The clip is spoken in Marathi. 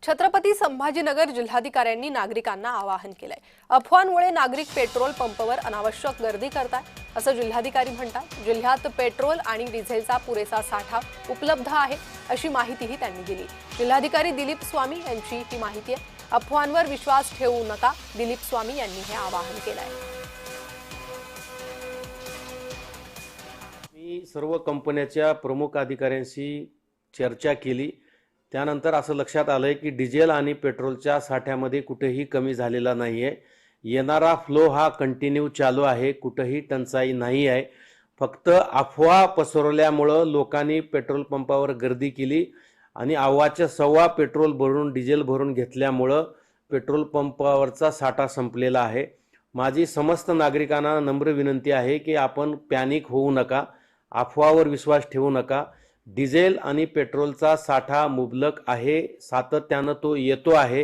छत्रपती संभाजीनगर जिल्हाधिकाऱ्यांनी नागरिकांना आवाहन केलंय। अफवांमुळे नागरिक पेट्रोल पंपवर अनावश्यक गर्दी करतात असं जिल्हाधिकारी म्हणतात। जिल्ह्यात पेट्रोल आणि डिझेलचा पुरेसा साठा उपलब्ध आहे अशी माहितीही त्यांनी दिली। जिल्हाधिकारी दिलीप स्वामी यांची ही माहिती आहे। अफवांवर विश्वास ठेवू नका, दिलीप स्वामी यांनी हे आवाहन केलंय। मी सर्व कंपन्यांच्या प्रमुख अधिकाऱ्यांशी चर्चा केली। त्यानंतर असं लक्षात आलंय की डिझेल आणि पेट्रोलच्या साठ्यामध्ये कुठेही कमी झालेला नाहीये। येणारा फ्लो हा कंटिन्यू चालू आहे, कुठेही टंचाई नाही आहे। फक्त अफवा पसरवल्यामुळे लोकांनी पेट्रोल पंपावर गर्दी केली आणि अव्वाच्या सव्वा पेट्रोल भरून डिझेल भरून घेतल्यामुळे पेट्रोल पंपावरचा साठा संपलेला आहे। माझी समस्त नागरिकांना नम्र विनंती आहे की आपण पॅनिक होऊ नका, अफवावर विश्वास ठेवू नका। डिझेल आणि पेट्रोलचा साठा मुबलक आहे, सातत्याने तो येतो आहे।